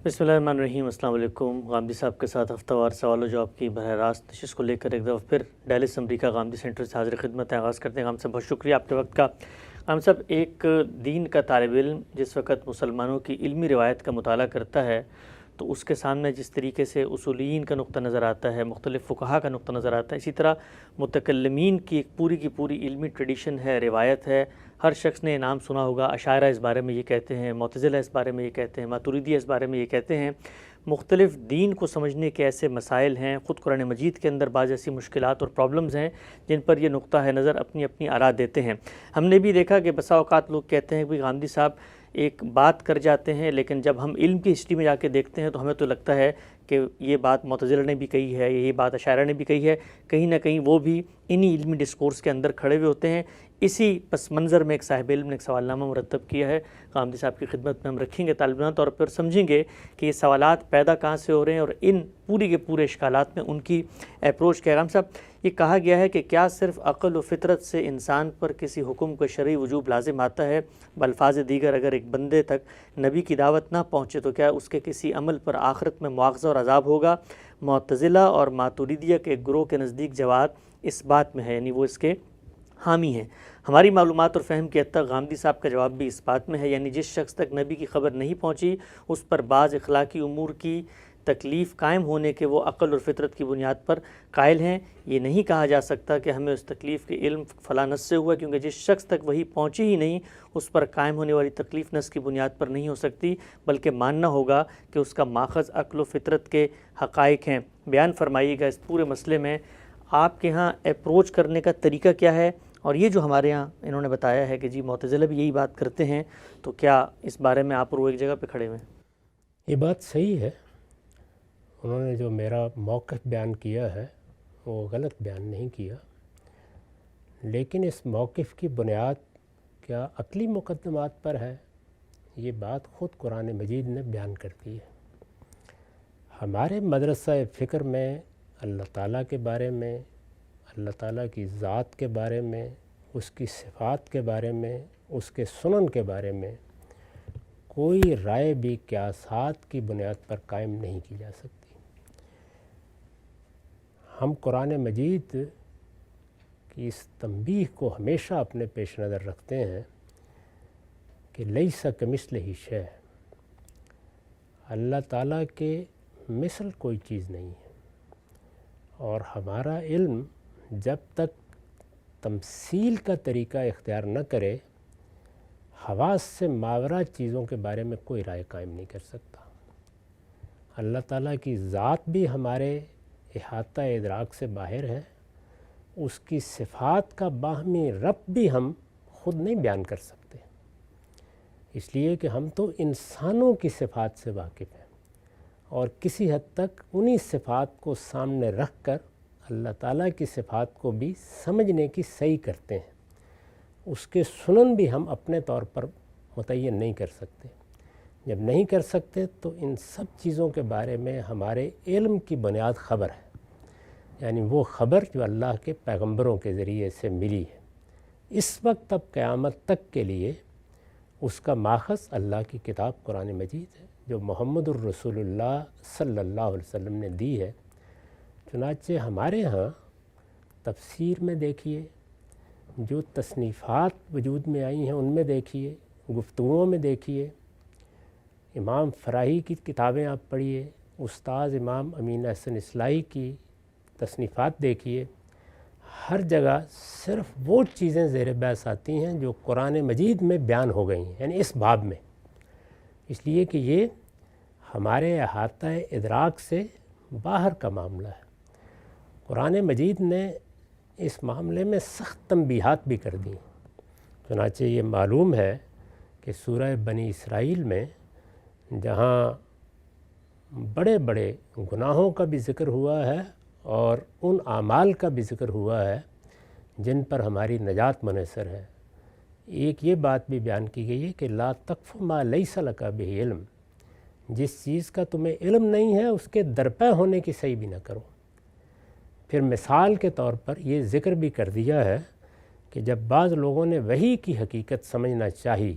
بسم اللہ الرحمن الرحیم۔ السلام علیکم۔ غامدی صاحب کے ساتھ ہفتہ وار سوال و جواب کی براہ راست نشست کو لے کر ایک دفعہ پھر ڈیلس امریکہ غامدی سینٹر سے حاضر خدمت آغاز کرتے ہیں۔ غام صاحب بہت شکریہ آپ کے وقت کا۔ غام صاحب، ایک دین کا طالب علم جس وقت مسلمانوں کی علمی روایت کا مطالعہ کرتا ہے تو اس کے سامنے جس طریقے سے اصولین کا نقطہ نظر آتا ہے، مختلف فقہا کا نقطہ نظر آتا ہے، اسی طرح متکلمین کی ایک پوری پوری علمی ٹریڈیشن ہے، روایت ہے۔ ہر شخص نے نام سنا ہوگا، اشاعرہ اس بارے میں یہ کہتے ہیں، معتزلہ اس بارے میں یہ کہتے ہیں، ماتوریدیہ اس بارے میں یہ کہتے ہیں۔ مختلف دین کو سمجھنے کے ایسے مسائل ہیں، خود قرآن مجید کے اندر بعض ایسی مشکلات اور پرابلمز ہیں جن پر یہ نقطہ نظر اپنی اپنی آراء دیتے ہیں۔ ہم نے بھی دیکھا کہ بسا اوقات لوگ کہتے ہیں کہ غامدی صاحب ایک بات کر جاتے ہیں، لیکن جب ہم علم کی ہسٹری میں جا کے دیکھتے ہیں تو ہمیں تو لگتا ہے کہ یہ بات معتزلہ نے بھی کہی ہے، یہی بات اشاعرہ نے بھی کہی ہے، کہیں نہ کہیں وہ بھی انہی علمی ڈسکورس کے اندر کھڑے ہوئے ہوتے ہیں۔ اسی پس منظر میں ایک صاحب علم نے ایک سوال نامہ مرتب کیا ہے، غامدی صاحب کی خدمت میں ہم رکھیں گے، طالبانہ طور پر سمجھیں گے کہ یہ سوالات پیدا کہاں سے ہو رہے ہیں اور ان پوری کے پورے اشکالات میں ان کی اپروچ کیا ہے۔ غام صاحب، یہ کہا گیا ہے کہ کیا صرف عقل و فطرت سے انسان پر کسی حکم کو شرعی وجوب لازم آتا ہے؟ بالفاظ دیگر اگر ایک بندے تک نبی کی دعوت نہ پہنچے تو کیا اس کے کسی عمل پر آخرت میں مواخذہ اور عذاب ہوگا؟ معتزلہ اور ماتوریدیہ کے گروہ کے نزدیک جواب اس بات میں ہے، یعنی وہ اس کے حامی ہیں۔ ہماری معلومات اور فہم کی حد تک غامدی صاحب کا جواب بھی اس بات میں ہے، یعنی جس شخص تک نبی کی خبر نہیں پہنچی اس پر بعض اخلاقی امور کی تکلیف قائم ہونے کے وہ عقل اور فطرت کی بنیاد پر قائل ہیں۔ یہ نہیں کہا جا سکتا کہ ہمیں اس تکلیف کے علم فلاں نص سے ہوا، کیونکہ جس شخص تک وہی پہنچی ہی نہیں اس پر قائم ہونے والی تکلیف نص کی بنیاد پر نہیں ہو سکتی، بلکہ ماننا ہوگا کہ اس کا ماخذ عقل و فطرت کے حقائق ہیں۔ بیان فرمائیے گا اس پورے مسئلے میں آپ کے ہاں اپروچ کرنے کا طریقہ کیا ہے، اور یہ جو ہمارے ہاں انہوں نے بتایا ہے کہ جی معتزلہ بھی یہی بات کرتے ہیں، تو کیا اس بارے میں آپ اور وہ ایک جگہ پہ کھڑے ہوئے ہیں؟ یہ بات صحیح ہے، انہوں نے جو میرا موقف بیان کیا ہے وہ غلط بیان نہیں کیا، لیکن اس موقف کی بنیاد کیا عقلی مقدمات پر ہے؟ یہ بات خود قرآن مجید نے بیان کرتی ہے۔ ہمارے مدرسہ فکر میں اللہ تعالیٰ کے بارے میں، اللہ تعالیٰ کی ذات کے بارے میں، اس کی صفات کے بارے میں، اس کے سنن کے بارے میں کوئی رائے بھی قیاسات کی بنیاد پر قائم نہیں کی جا سکتی۔ ہم قرآن مجید کی اس تنبیہ کو ہمیشہ اپنے پیش نظر رکھتے ہیں کہ لیس کمثلہ شیء، اللہ تعالیٰ کے مثل کوئی چیز نہیں ہے، اور ہمارا علم جب تک تمثیل کا طریقہ اختیار نہ کرے حواس سے ماورا چیزوں کے بارے میں کوئی رائے قائم نہیں کر سکتا۔ اللہ تعالیٰ کی ذات بھی ہمارے احاطہ ادراک سے باہر ہے، اس کی صفات کا باہمی ربط بھی ہم خود نہیں بیان کر سکتے، اس لیے کہ ہم تو انسانوں کی صفات سے واقف ہیں اور کسی حد تک انہی صفات کو سامنے رکھ کر اللہ تعالیٰ کی صفات کو بھی سمجھنے کی صحیح کرتے ہیں۔ اس کے سنن بھی ہم اپنے طور پر متعین نہیں کر سکتے۔ جب نہیں کر سکتے تو ان سب چیزوں کے بارے میں ہمارے علم کی بنیاد خبر ہے، یعنی وہ خبر جو اللہ کے پیغمبروں کے ذریعے سے ملی ہے۔ اس وقت اب قیامت تک کے لیے اس کا ماخذ اللہ کی کتاب قرآن مجید ہے جو محمد الرسول اللہ صلی اللہ علیہ وسلم نے دی ہے۔ چنانچہ ہمارے ہاں تفسیر میں دیکھیے، جو تصنیفات وجود میں آئی ہیں ان میں دیکھیے، گفتگوؤں میں دیکھیے، امام فراہی کی کتابیں آپ پڑھیے، استاذ امام امین احسن اصلاحی کی تصنیفات دیکھیے، ہر جگہ صرف وہ چیزیں زیر بحث آتی ہیں جو قرآن مجید میں بیان ہو گئی ہیں، یعنی اس باب میں، اس لیے کہ یہ ہمارے احاطہ ادراک سے باہر کا معاملہ ہے۔ قرآن مجید نے اس معاملے میں سخت تنبیہات بھی کر دیں۔ چنانچہ یہ معلوم ہے کہ سورہ بنی اسرائیل میں جہاں بڑے بڑے گناہوں کا بھی ذکر ہوا ہے اور ان اعمال کا بھی ذکر ہوا ہے جن پر ہماری نجات منحصر ہے، ایک یہ بات بھی بیان کی گئی ہے کہ لا تقف ما لیس لک بہ علم، جس چیز کا تمہیں علم نہیں ہے اس کے درپے ہونے کی صحیح بھی نہ کرو۔ پھر مثال کے طور پر یہ ذکر بھی کر دیا ہے کہ جب بعض لوگوں نے وحی کی حقیقت سمجھنا چاہی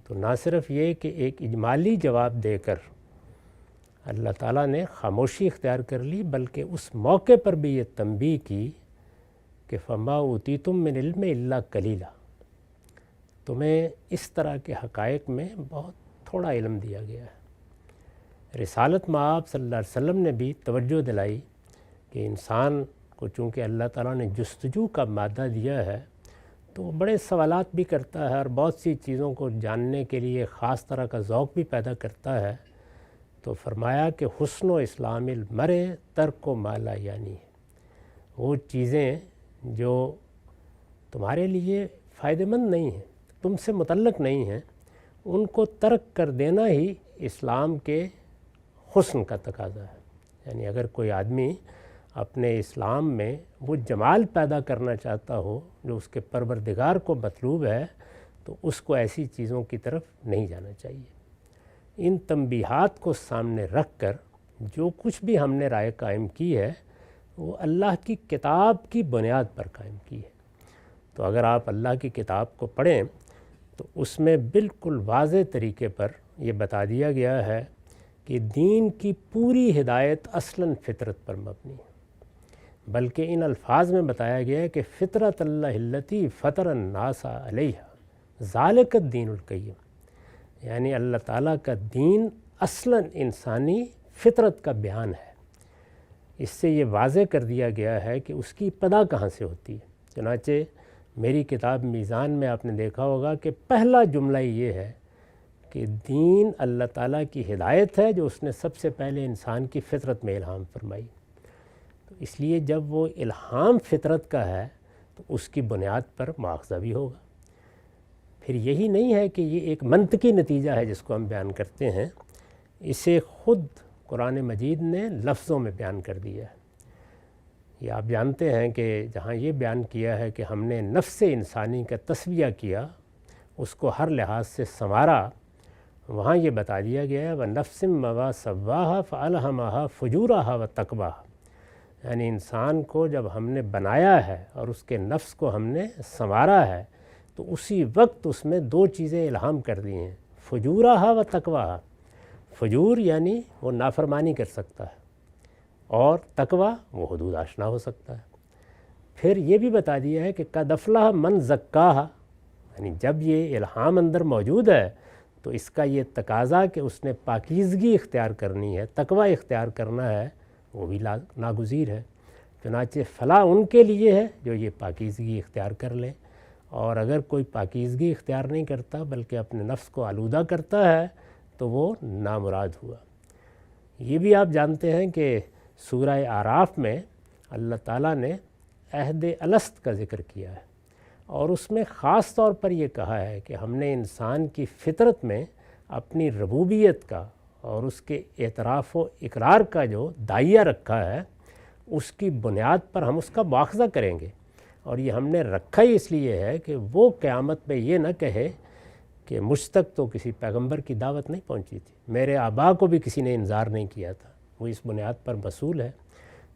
تو نہ صرف یہ کہ ایک اجمالی جواب دے کر اللہ تعالیٰ نے خاموشی اختیار کر لی، بلکہ اس موقع پر بھی یہ تنبیہ کی کہ فما اوتیتم من علم الا قلیلا، تمہیں اس طرح کے حقائق میں بہت تھوڑا علم دیا گیا ہے۔ رسالت مآب صلی اللہ علیہ وسلم نے بھی توجہ دلائی کہ انسان کو چونکہ اللہ تعالیٰ نے جستجو کا مادہ دیا ہے تو وہ بڑے سوالات بھی کرتا ہے اور بہت سی چیزوں کو جاننے کے لیے خاص طرح کا ذوق بھی پیدا کرتا ہے۔ تو فرمایا کہ حسن و اسلام المرء ترک و ما لا یعنی، وہ چیزیں جو تمہارے لیے فائدہ مند نہیں ہیں، تم سے متعلق نہیں ہیں، ان کو ترک کر دینا ہی اسلام کے حسن کا تقاضا ہے۔ یعنی اگر کوئی آدمی اپنے اسلام میں وہ جمال پیدا کرنا چاہتا ہو جو اس کے پروردگار کو مطلوب ہے تو اس کو ایسی چیزوں کی طرف نہیں جانا چاہیے۔ ان تنبیہات کو سامنے رکھ کر جو کچھ بھی ہم نے رائے قائم کی ہے وہ اللہ کی کتاب کی بنیاد پر قائم کی ہے۔ تو اگر آپ اللہ کی کتاب کو پڑھیں تو اس میں بالکل واضح طریقے پر یہ بتا دیا گیا ہے کہ دین کی پوری ہدایت اصلاً فطرت پر مبنی ہے، بلکہ ان الفاظ میں بتایا گیا ہے کہ فطرت اللہ التی فطر الناس علیہا ذالک الدین القیم، یعنی اللہ تعالیٰ کا دین اصلاً انسانی فطرت کا بیان ہے۔ اس سے یہ واضح کر دیا گیا ہے کہ اس کی ابتدا کہاں سے ہوتی ہے۔ چنانچہ میری کتاب میزان میں آپ نے دیکھا ہوگا کہ پہلا جملہ یہ ہے کہ دین اللہ تعالیٰ کی ہدایت ہے جو اس نے سب سے پہلے انسان کی فطرت میں الہام فرمائی۔ تو اس لیے جب وہ الہام فطرت کا ہے تو اس کی بنیاد پر مواخذہ بھی ہوگا۔ پھر یہی نہیں ہے کہ یہ ایک منطقی نتیجہ ہے جس کو ہم بیان کرتے ہیں، اسے خود قرآن مجید نے لفظوں میں بیان کر دیا ہے۔ یہ آپ جانتے ہیں کہ جہاں یہ بیان کیا ہے کہ ہم نے نفس انسانی کا تسویہ کیا، اس کو ہر لحاظ سے سنوارا، وہاں یہ بتا دیا گیا ہے وَنَفْسٍ مَّا سَوَّاهَا فَأَلْهَمَهَا فُجُورَهَا وَتَقْوَاهَا، یعنی انسان کو جب ہم نے بنایا ہے اور اس کے نفس کو ہم نے سنوارا ہے تو اسی وقت اس میں دو چیزیں الہام کر دی ہیں، فجورہا و تقواہا۔ فجور یعنی وہ نافرمانی کر سکتا ہے اور تقوی وہ حدود آشنا ہو سکتا ہے۔ پھر یہ بھی بتا دیا ہے کہ قد افلح من زکاہا، یعنی جب یہ الہام اندر موجود ہے تو اس کا یہ تقاضا کہ اس نے پاکیزگی اختیار کرنی ہے، تقوی اختیار کرنا ہے، وہ بھی ناگزیر ہے۔ چنانچہ فلاح ان کے لیے ہے جو یہ پاکیزگی اختیار کر لیں، اور اگر کوئی پاکیزگی اختیار نہیں کرتا بلکہ اپنے نفس کو آلودہ کرتا ہے تو وہ نامراد ہوا۔ یہ بھی آپ جانتے ہیں کہ سورہ اعراف میں اللہ تعالیٰ نے عہد الست کا ذکر کیا ہے، اور اس میں خاص طور پر یہ کہا ہے کہ ہم نے انسان کی فطرت میں اپنی ربوبیت کا اور اس کے اعتراف و اقرار کا جو داعیہ رکھا ہے اس کی بنیاد پر ہم اس کا مواخذہ کریں گے، اور یہ ہم نے رکھا ہی اس لیے ہے کہ وہ قیامت میں یہ نہ کہے کہ مجھ تک تو کسی پیغمبر کی دعوت نہیں پہنچی تھی، میرے آبا کو بھی کسی نے انذار نہیں کیا تھا، وہ اس بنیاد پر مسئول ہے۔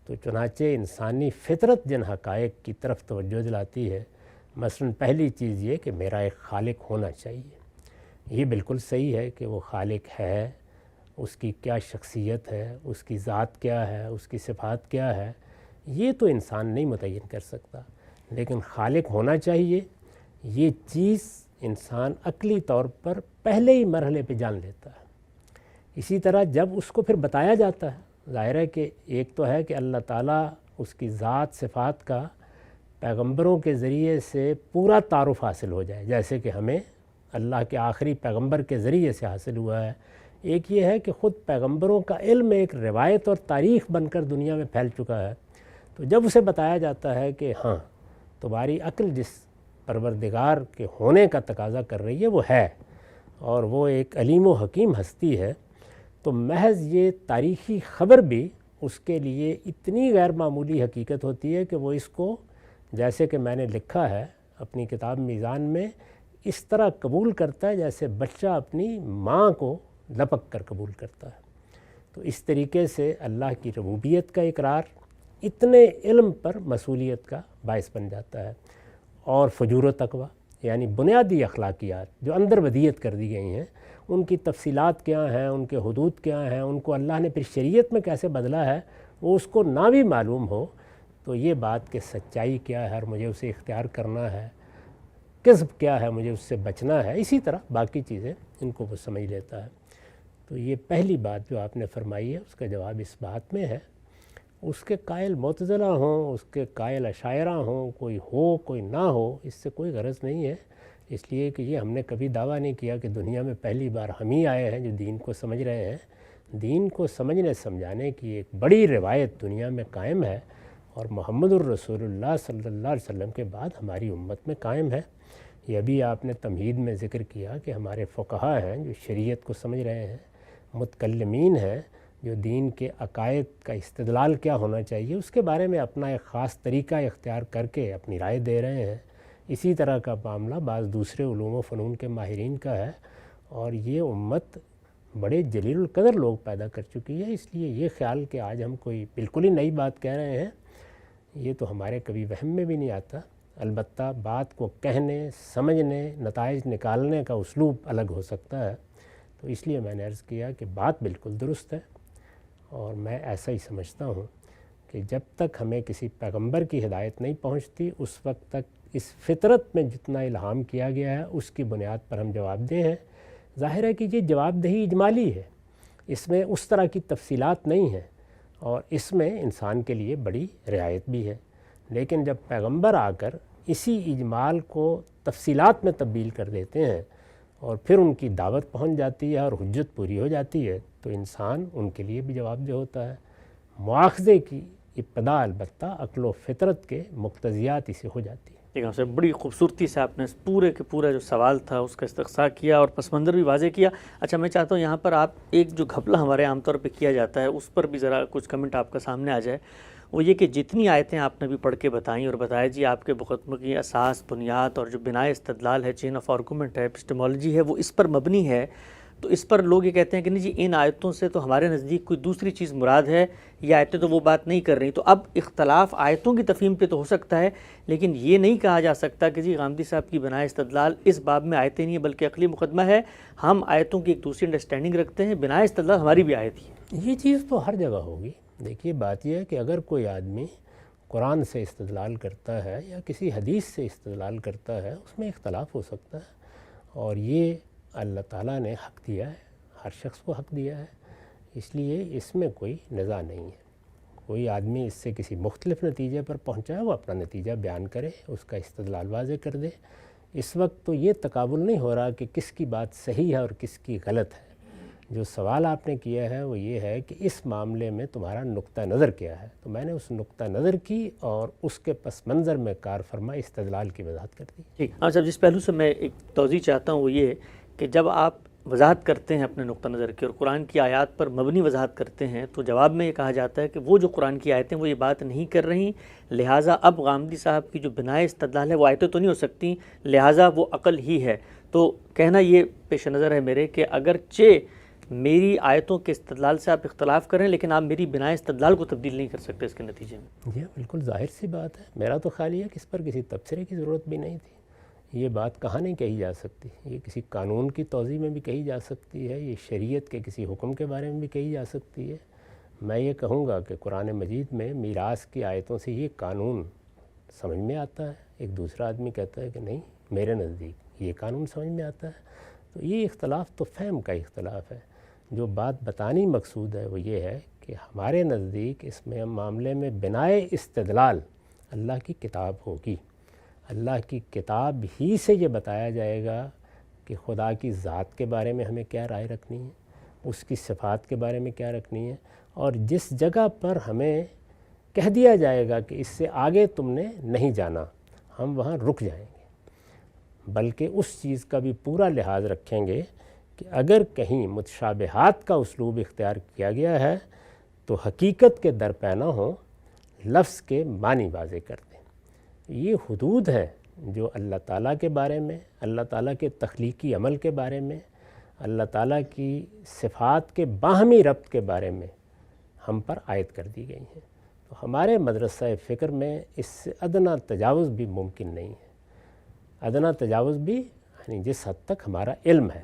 تو چنانچہ انسانی فطرت جن حقائق کی طرف توجہ دلاتی ہے، مثلا پہلی چیز یہ کہ میرا ایک خالق ہونا چاہیے۔ یہ بالکل صحیح ہے کہ وہ خالق ہے، اس کی کیا شخصیت ہے، اس کی ذات کیا ہے، اس کی صفات کیا ہے، یہ تو انسان نہیں متعین کر سکتا، لیکن خالق ہونا چاہیے، یہ چیز انسان عقلی طور پر پہلے ہی مرحلے پہ جان لیتا ہے۔ اسی طرح جب اس کو پھر بتایا جاتا ہے، ظاہر ہے کہ ایک تو ہے کہ اللہ تعالیٰ اس کی ذات صفات کا پیغمبروں کے ذریعے سے پورا تعارف حاصل ہو جائے، جیسے کہ ہمیں اللہ کے آخری پیغمبر کے ذریعے سے حاصل ہوا ہے۔ ایک یہ ہے کہ خود پیغمبروں کا علم ایک روایت اور تاریخ بن کر دنیا میں پھیل چکا ہے، تو جب اسے بتایا جاتا ہے کہ ہاں تمہاری عقل جس پروردگار کے ہونے کا تقاضا کر رہی ہے وہ ہے، اور وہ ایک علیم و حکیم ہستی ہے، تو محض یہ تاریخی خبر بھی اس کے لیے اتنی غیر معمولی حقیقت ہوتی ہے کہ وہ اس کو، جیسے کہ میں نے لکھا ہے اپنی کتاب میزان میں، اس طرح قبول کرتا ہے جیسے بچہ اپنی ماں کو لپک کر قبول کرتا ہے۔ تو اس طریقے سے اللہ کی ربوبیت کا اقرار اتنے علم پر مسئولیت کا باعث بن جاتا ہے۔ اور فجور و تقوی، یعنی بنیادی اخلاقیات جو اندر ودیت کر دی گئی ہیں، ان کی تفصیلات کیا ہیں، ان کے حدود کیا ہیں، ان کو اللہ نے پھر شریعت میں کیسے بدلا ہے، وہ اس کو نہ بھی معلوم ہو تو یہ بات کہ سچائی کیا ہے اور مجھے اسے اختیار کرنا ہے، کذب کیا ہے مجھے اس سے بچنا ہے، اسی طرح باقی چیزیں ان کو وہ سمجھ لیتا ہے۔ تو یہ پہلی بات جو آپ نے فرمائی ہے اس کا جواب اس بات میں ہے، اس کے قائل معتزلہ ہوں، اس کے قائل اشاعرہ ہوں، کوئی ہو کوئی نہ ہو، اس سے کوئی غرض نہیں ہے، اس لیے کہ یہ ہم نے کبھی دعویٰ نہیں کیا کہ دنیا میں پہلی بار ہم ہی آئے ہیں جو دین کو سمجھ رہے ہیں۔ دین کو سمجھنے سمجھانے کی ایک بڑی روایت دنیا میں قائم ہے، اور محمد الرسول اللہ صلی اللہ علیہ وسلم کے بعد ہماری امت میں قائم ہے۔ یہ بھی آپ نے تمہید میں ذکر کیا کہ ہمارے فقہا ہیں جو شریعت کو سمجھ رہے ہیں، متکلمین ہیں جو دین کے عقائد کا استدلال کیا ہونا چاہیے اس کے بارے میں اپنا ایک خاص طریقہ اختیار کر کے اپنی رائے دے رہے ہیں۔ اسی طرح کا معاملہ بعض دوسرے علوم و فنون کے ماہرین کا ہے، اور یہ امت بڑے جلیل القدر لوگ پیدا کر چکی ہے، اس لیے یہ خیال کہ آج ہم کوئی بالکل ہی نئی بات کہہ رہے ہیں یہ تو ہمارے کبھی وہم میں بھی نہیں آتا۔ البتہ بات کو کہنے، سمجھنے، نتائج نکالنے کا اسلوب الگ ہو سکتا ہے، تو اس لیے میں نے عرض کیا کہ بات بالکل درست ہے، اور میں ایسا ہی سمجھتا ہوں کہ جب تک ہمیں کسی پیغمبر کی ہدایت نہیں پہنچتی اس وقت تک اس فطرت میں جتنا الہام کیا گیا ہے اس کی بنیاد پر ہم جواب دہ ہیں۔ ظاہر ہے کہ یہ جواب دہی اجمالی ہے، اس میں اس طرح کی تفصیلات نہیں ہیں، اور اس میں انسان کے لیے بڑی رعایت بھی ہے، لیکن جب پیغمبر آ کر اسی اجمال کو تفصیلات میں تبدیل کر دیتے ہیں اور پھر ان کی دعوت پہنچ جاتی ہے اور حجت پوری ہو جاتی ہے تو انسان ان کے لیے بھی جواب دہ ہوتا ہے۔ مواخذے کی ابتدا البتہ عقل و فطرت کے مقتضیات اسے ہو جاتی ہے۔ ٹھیک ہے، بڑی خوبصورتی سے آپ نے پورے کے پورا جو سوال تھا اس کا استقصاء کیا اور پس منظر بھی واضح کیا۔ اچھا، میں چاہتا ہوں یہاں پر آپ ایک جو گھپلہ ہمارے عام طور پہ کیا جاتا ہے اس پر بھی ذرا کچھ کمنٹ آپ کا سامنے آ جائے، وہ یہ کہ جتنی آیتیں آپ نے بھی پڑھ کے بتائیں اور بتایا جی آپ کے مقدمے کی اساس، بنیاد اور جو بناء استدلال ہے، چین آف آرگومنٹ ہے، ایپسٹمولوجی ہے، وہ اس پر مبنی ہے، تو اس پر لوگ یہ کہتے ہیں کہ نہیں جی ان آیتوں سے تو ہمارے نزدیک کوئی دوسری چیز مراد ہے، یہ آیتیں تو وہ بات نہیں کر رہی۔ تو اب اختلاف آیتوں کی تفہیم پہ تو ہو سکتا ہے، لیکن یہ نہیں کہا جا سکتا کہ جی غامدی صاحب کی بناء استدلال اس باب میں آیتیں نہیں ہیں بلکہ عقلی مقدمہ ہے، ہم آیتوں کی ایک دوسری انڈرسٹینڈنگ رکھتے ہیں، بناء استدلال ہماری بھی آیت ہی ہے۔ یہ چیز تو ہر جگہ ہوگی۔ دیکھیے بات یہ ہے کہ اگر کوئی آدمی قرآن سے استدلال کرتا ہے یا کسی حدیث سے استدلال کرتا ہے اس میں اختلاف ہو سکتا ہے، اور یہ اللہ تعالیٰ نے حق دیا ہے، ہر شخص کو حق دیا ہے، اس لیے اس میں کوئی نزاع نہیں ہے۔ کوئی آدمی اس سے کسی مختلف نتیجے پر پہنچا ہے وہ اپنا نتیجہ بیان کرے، اس کا استدلال واضح کر دے۔ اس وقت تو یہ تقابل نہیں ہو رہا کہ کس کی بات صحیح ہے اور کس کی غلط ہے۔ جو سوال آپ نے کیا ہے وہ یہ ہے کہ اس معاملے میں تمہارا نقطہ نظر کیا ہے، تو میں نے اس نقطہ نظر کی اور اس کے پس منظر میں کار فرما استدلال کی وضاحت کر دی۔ ٹھیک، ہاں صاحب، جس پہلو سے میں ایک توضیح چاہتا ہوں وہ یہ کہ جب آپ وضاحت کرتے ہیں اپنے نقطہ نظر کی اور قرآن کی آیات پر مبنی وضاحت کرتے ہیں تو جواب میں یہ کہا جاتا ہے کہ وہ جو قرآن کی آیتیں وہ یہ بات نہیں کر رہی، لہٰذا اب غامدی صاحب کی جو بناء استدلال ہے وہ آیتیں تو نہیں ہو سکتی، لہٰذا وہ عقل ہی ہے۔ تو کہنا یہ پیش نظر ہے میرے کہ اگرچہ میری آیتوں کے استدلال سے آپ اختلاف کریں لیکن آپ میری بناء استدلال کو تبدیل نہیں کر سکتے اس کے نتیجے میں۔ جی بالکل ظاہر سی بات ہے، میرا تو خیال یہ ہے کہ اس پر کسی تبصرے کی ضرورت بھی نہیں تھی۔ یہ بات کہاں نہیں کہی جا سکتی، یہ کسی قانون کی توضیح میں بھی کہی جا سکتی ہے، یہ شریعت کے کسی حکم کے بارے میں بھی کہی جا سکتی ہے۔ میں یہ کہوں گا کہ قرآن مجید میں میراث کی آیتوں سے یہ قانون سمجھ میں آتا ہے، ایک دوسرا آدمی کہتا ہے کہ نہیں میرے نزدیک یہ قانون سمجھ میں آتا ہے، تو یہ اختلاف تو فہم کا اختلاف ہے۔ جو بات بتانی مقصود ہے وہ یہ ہے کہ ہمارے نزدیک اس میں معاملے میں بناء استدلال اللہ کی کتاب ہوگی، اللہ کی کتاب ہی سے یہ بتایا جائے گا کہ خدا کی ذات کے بارے میں ہمیں کیا رائے رکھنی ہے، اس کی صفات کے بارے میں کیا رکھنی ہے، اور جس جگہ پر ہمیں کہہ دیا جائے گا کہ اس سے آگے تم نے نہیں جانا ہم وہاں رک جائیں گے، بلکہ اس چیز کا بھی پورا لحاظ رکھیں گے کہ اگر کہیں متشابہات کا اسلوب اختیار کیا گیا ہے تو حقیقت کے درپے نہ ہوں، لفظ کے معنی واضح کر دیں۔ یہ حدود ہیں جو اللہ تعالیٰ کے بارے میں، اللہ تعالیٰ کے تخلیقی عمل کے بارے میں، اللہ تعالیٰ کی صفات کے باہمی ربط کے بارے میں ہم پر عائد کر دی گئی ہیں۔ تو ہمارے مدرسہ فکر میں اس سے ادنیٰ تجاوز بھی ممکن نہیں ہے۔ ادنا تجاوز بھی یعنی جس حد تک ہمارا علم ہے،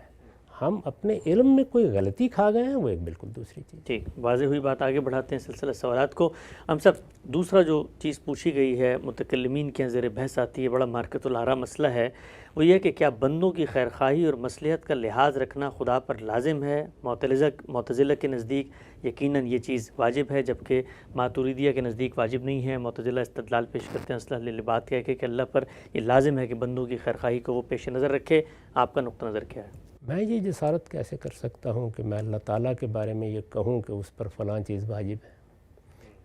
ہم اپنے علم میں کوئی غلطی کھا گئے ہیں وہ ایک بالکل دوسری چیز۔ ٹھیک، واضح ہوئی بات، آگے بڑھاتے ہیں سلسلہ سوالات کو۔ ہم سب دوسرا جو چیز پوچھی گئی ہے متکلمین کے زیر بحث آتی ہے، بڑا مارکت الآرا مسئلہ ہے، وہ یہ کہ کیا بندوں کی خیرخواہی اور مصلحت کا لحاظ رکھنا خدا پر لازم ہے؟ معتزلہ کے نزدیک یقیناً یہ چیز واجب ہے، جبکہ ماتوریدیہ کے نزدیک واجب نہیں ہے۔ معتزلہ استدلال پیش کرتے ہیں اصلاح للعباد کہہ کے کہ اللہ پر یہ لازم ہے کہ بندوں کی خیرخواہی کو وہ پیش نظر رکھے۔ آپ کا نقطہ نظر کیا ہے؟ میں یہ جسارت کیسے کر سکتا ہوں کہ میں اللہ تعالیٰ کے بارے میں یہ کہوں کہ اس پر فلاں چیز واجب ہے؟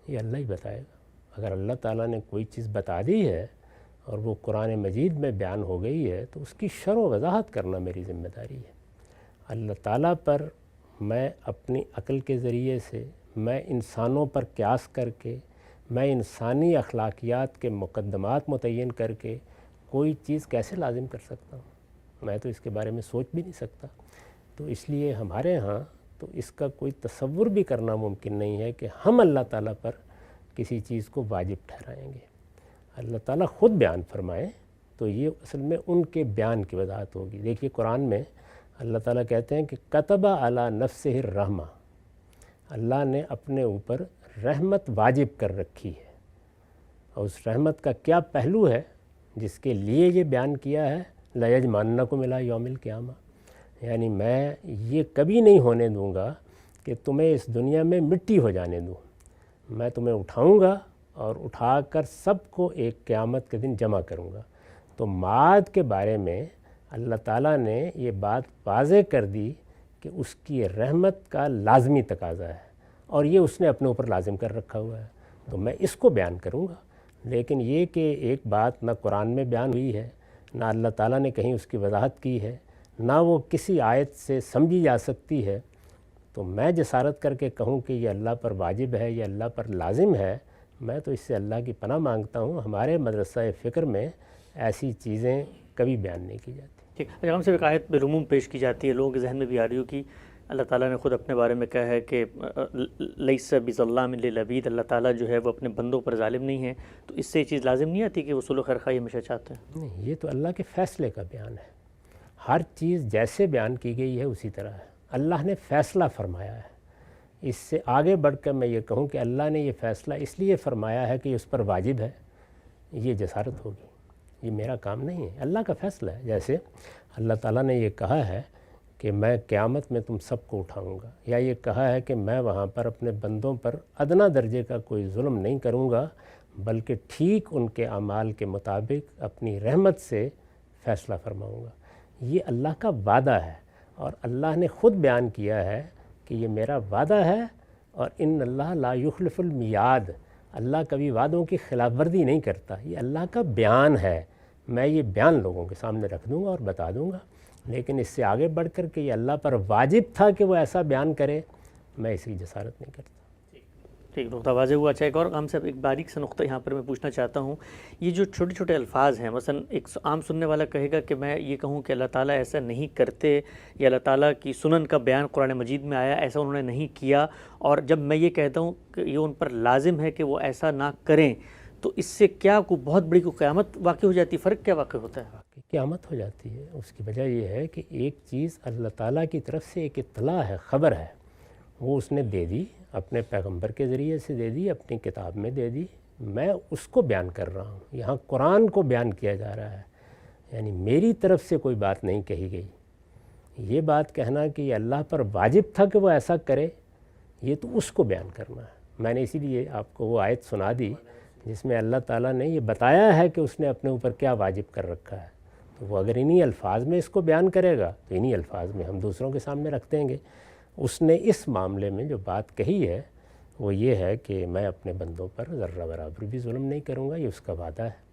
یہ اللہ ہی بتائے گا۔ اگر اللہ تعالیٰ نے کوئی چیز بتا دی ہے اور وہ قرآن مجید میں بیان ہو گئی ہے تو اس کی شرح و وضاحت کرنا میری ذمہ داری ہے۔ اللہ تعالیٰ پر میں اپنی عقل کے ذریعے سے، میں انسانوں پر قیاس کر کے، میں انسانی اخلاقیات کے مقدمات متعین کر کے کوئی چیز کیسے لازم کر سکتا ہوں؟ میں تو اس کے بارے میں سوچ بھی نہیں سکتا۔ تو اس لیے ہمارے ہاں تو اس کا کوئی تصور بھی کرنا ممکن نہیں ہے کہ ہم اللہ تعالیٰ پر کسی چیز کو واجب ٹھہرائیں گے۔ اللہ تعالیٰ خود بیان فرمائے تو یہ اصل میں ان کے بیان کی وضاحت ہوگی۔ دیکھیے قرآن میں اللہ تعالیٰ کہتے ہیں کہ کتب علی نفسہ الرحمہ، اللہ نے اپنے اوپر رحمت واجب کر رکھی ہے، اور اس رحمت کا کیا پہلو ہے جس کے لیے یہ بیان کیا ہے؟ لَيَجْمَعَنَّكُمْ إِلَىٰ يَوْمِ الْقِيَامَةِ، یعنی میں یہ کبھی نہیں ہونے دوں گا کہ تمہیں اس دنیا میں مٹی ہو جانے دوں، میں تمہیں اٹھاؤں گا اور اٹھا کر سب کو ایک قیامت کے دن جمع کروں گا۔ تو معاد کے بارے میں اللہ تعالیٰ نے یہ بات واضح کر دی کہ اس کی رحمت کا لازمی تقاضا ہے، اور یہ اس نے اپنے اوپر لازم کر رکھا ہوا ہے، تو میں اس کو بیان کروں گا۔ لیکن یہ کہ ایک بات نہ قرآن میں بیان ہوئی ہے، نہ اللہ تعالیٰ نے کہیں اس کی وضاحت کی ہے، نہ وہ کسی آیت سے سمجھی جا سکتی ہے، تو میں جسارت کر کے کہوں کہ یہ اللہ پر واجب ہے، یہ اللہ پر لازم ہے، میں تو اس سے اللہ کی پناہ مانگتا ہوں۔ ہمارے مدرسہ فکر میں ایسی چیزیں کبھی بیان نہیں کی جاتی۔ ٹھیک، اگر ہم سے ایک آیت بالعموم پیش کی جاتی ہے، لوگوں کے ذہن میں بھی آ رہی ہو کہ اللہ تعالیٰ نے خود اپنے بارے میں کہا ہے کہ لیس بظلام للعبید، اللہ تعالیٰ جو ہے وہ اپنے بندوں پر ظالم نہیں ہے، تو اس سے یہ چیز لازم نہیں آتی کہ وہ صلح و خیرخواہی ہمیشہ چاہتے ہیں؟ نہیں، یہ تو اللہ کے فیصلے کا بیان ہے۔ ہر چیز جیسے بیان کی گئی ہے اسی طرح ہے، اللہ نے فیصلہ فرمایا ہے۔ اس سے آگے بڑھ کر میں یہ کہوں کہ اللہ نے یہ فیصلہ اس لیے فرمایا ہے کہ اس پر واجب ہے، یہ جسارت ہوگی، یہ میرا کام نہیں ہے، اللہ کا فیصلہ ہے۔ جیسے اللہ تعالیٰ نے یہ کہا ہے کہ میں قیامت میں تم سب کو اٹھاؤں گا، یا یہ کہا ہے کہ میں وہاں پر اپنے بندوں پر ادنا درجے کا کوئی ظلم نہیں کروں گا، بلکہ ٹھیک ان کے اعمال کے مطابق اپنی رحمت سے فیصلہ فرماؤں گا۔ یہ اللہ کا وعدہ ہے، اور اللہ نے خود بیان کیا ہے کہ یہ میرا وعدہ ہے، اور ان اللہ لا یخلف المیعاد، اللہ کبھی وعدوں کی خلاف ورزی نہیں کرتا۔ یہ اللہ کا بیان ہے، میں یہ بیان لوگوں کے سامنے رکھ دوں گا اور بتا دوں گا، لیکن اس سے آگے بڑھ کر کہ یہ اللہ پر واجب تھا کہ وہ ایسا بیان کرے، میں اس کی جسارت نہیں کرتا۔ ٹھیک، نقطہ واضح ہوا۔ اچھا، ایک اور ہم سے ایک باریک سا نقطہ یہاں پر میں پوچھنا چاہتا ہوں، یہ جو چھوٹے چھوٹے الفاظ ہیں، مثلا ایک عام سننے والا کہے گا کہ میں یہ کہوں کہ اللہ تعالیٰ ایسا نہیں کرتے، یا اللہ تعالیٰ کی سنن کا بیان قرآن مجید میں آیا، ایسا انہوں نے نہیں کیا، اور جب میں یہ کہتا ہوں کہ یہ ان پر لازم ہے کہ وہ ایسا نہ کریں، تو اس سے کیا کوئی بہت بڑی کوئی قیامت واقع ہو جاتی ہے؟ فرق کیا واقع ہوتا ہے؟ قیامت ہو جاتی ہے۔ اس کی وجہ یہ ہے کہ ایک چیز اللہ تعالیٰ کی طرف سے ایک اطلاع ہے، خبر ہے، وہ اس نے دے دی، اپنے پیغمبر کے ذریعے سے دے دی، اپنی کتاب میں دے دی، میں اس کو بیان کر رہا ہوں۔ یہاں قرآن کو بیان کیا جا رہا ہے، یعنی میری طرف سے کوئی بات نہیں کہی گئی۔ یہ بات کہنا کہ یہ اللہ پر واجب تھا کہ وہ ایسا کرے، یہ تو اس کو بیان کرنا ہے۔ میں نے اسی لیے آپ کو وہ آیت سنا دی جس میں اللہ تعالیٰ نے یہ بتایا ہے کہ اس نے اپنے اوپر کیا واجب کر رکھا ہے، تو وہ اگر انہی الفاظ میں اس کو بیان کرے گا تو انہی الفاظ میں ہم دوسروں کے سامنے رکھ دیں گے۔ اس نے اس معاملے میں جو بات کہی ہے وہ یہ ہے کہ میں اپنے بندوں پر ذرہ برابر بھی ظلم نہیں کروں گا، یہ اس کا وعدہ ہے۔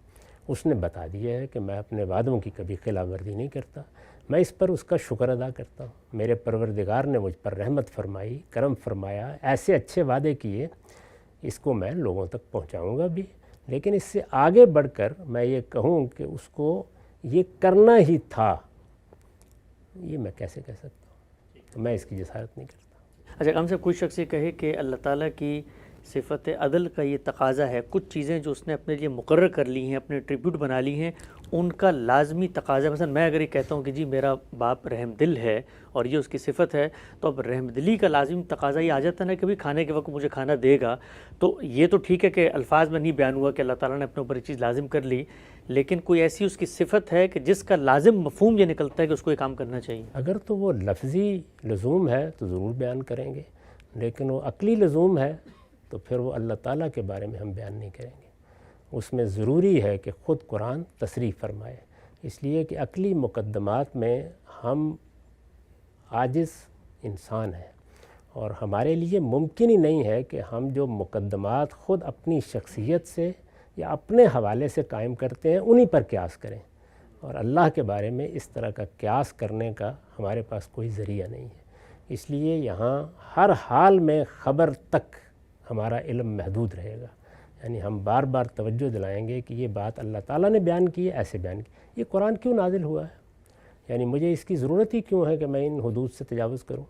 اس نے بتا دیا ہے کہ میں اپنے وعدوں کی کبھی خلاف ورزی نہیں کرتا، میں اس پر اس کا شکر ادا کرتا ہوں۔ میرے پروردگار نے مجھ پر رحمت فرمائی، کرم فرمایا، ایسے اچھے وعدے کیے، اس کو میں لوگوں تک پہنچاؤں گا بھی، لیکن اس سے آگے بڑھ کر میں یہ کہوں کہ اس کو یہ کرنا ہی تھا، یہ میں کیسے کہہ سکتا ہوں؟ تو میں اس کی جسارت نہیں کرتا۔ اچھا، ہم سے کوئی شخص یہ کہے کہ اللہ تعالیٰ کی صفت عدل کا یہ تقاضا ہے، کچھ چیزیں جو اس نے اپنے لیے مقرر کر لی ہیں، اپنے ایٹریبیوٹ بنا لی ہیں، ان کا لازمی تقاضا، مثلا میں اگر یہ کہتا ہوں کہ جی میرا باپ رحم دل ہے اور یہ اس کی صفت ہے، تو اب رحم دلی کا لازمی تقاضا یہ آ جاتا ہے نا کہ بھی کھانے کے وقت مجھے کھانا دے گا. تو یہ تو ٹھیک ہے کہ الفاظ میں نہیں بیان ہوا کہ اللہ تعالیٰ نے اپنے اوپر یہ چیز لازم کر لی، لیکن کوئی ایسی اس کی صفت ہے کہ جس کا لازم مفہوم یہ نکلتا ہے کہ اس کو یہ کام کرنا چاہیے. اگر تو وہ لفظی لزوم ہے تو ضرور بیان کریں گے، لیکن وہ عقلی لزوم ہے تو پھر وہ اللہ تعالیٰ کے بارے میں ہم بیان نہیں کریں گے. اس میں ضروری ہے کہ خود قرآن تصریح فرمائے، اس لیے کہ عقلی مقدمات میں ہم عاجز انسان ہیں، اور ہمارے لیے ممکن ہی نہیں ہے کہ ہم جو مقدمات خود اپنی شخصیت سے یا اپنے حوالے سے قائم کرتے ہیں انہی پر قیاس کریں، اور اللہ کے بارے میں اس طرح کا قیاس کرنے کا ہمارے پاس کوئی ذریعہ نہیں ہے. اس لیے یہاں ہر حال میں خبر تک ہمارا علم محدود رہے گا، یعنی ہم بار بار توجہ دلائیں گے کہ یہ بات اللہ تعالیٰ نے بیان کی ہے، ایسے بیان کی. یہ قرآن کیوں نازل ہوا ہے؟ یعنی مجھے اس کی ضرورت ہی کیوں ہے کہ میں ان حدود سے تجاوز کروں؟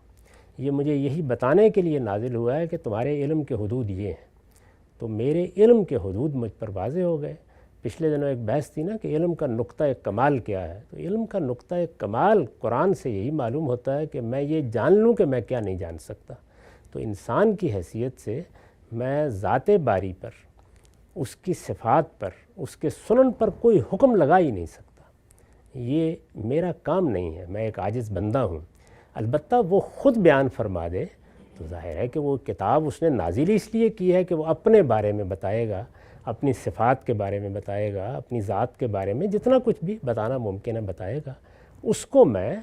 یہ مجھے یہی بتانے کے لیے نازل ہوا ہے کہ تمہارے علم کے حدود یہ ہیں. تو میرے علم کے حدود مجھ پر واضح ہو گئے. پچھلے دنوں ایک بحث تھی نا کہ علم کا نقطہ کمال کیا ہے، تو علم کا نقطہ کمال قرآن سے یہی معلوم ہوتا ہے کہ میں یہ جان لوں کہ میں کیا نہیں جان سکتا. تو انسان کی حیثیت سے میں ذات باری پر، اس کی صفات پر، اس کے سنن پر کوئی حکم لگا ہی نہیں سکتا. یہ میرا کام نہیں ہے، میں ایک عاجز بندہ ہوں. البتہ وہ خود بیان فرما دے تو ظاہر ہے کہ وہ کتاب اس نے نازل اس لیے کی ہے کہ وہ اپنے بارے میں بتائے گا، اپنی صفات کے بارے میں بتائے گا، اپنی ذات کے بارے میں جتنا کچھ بھی بتانا ممکن ہے بتائے گا. اس کو میں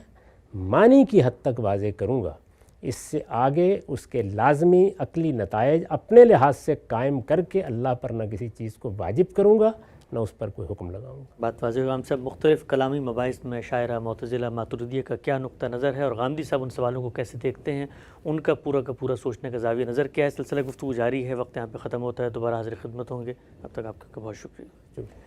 معنی کی حد تک واضح کروں گا. اس سے آگے اس کے لازمی عقلی نتائج اپنے لحاظ سے قائم کر کے اللہ پر نہ کسی چیز کو واجب کروں گا، نہ اس پر کوئی حکم لگاؤں گا. بات واضح ہوگا. ہم سب مختلف کلامی مباحث میں شاعرہ، معتزلہ، ماتریدیہ کا کیا نقطہ نظر ہے اور غامدی صاحب ان سوالوں کو کیسے دیکھتے ہیں، ان کا پورا سوچنے کا زاویہ نظر کیا ہے. سلسلہ گفتگو جاری ہے، وقت یہاں پہ ختم ہوتا ہے. دوبارہ حاضر خدمت ہوں گے. اب تک آپ کا بہت شکریہ.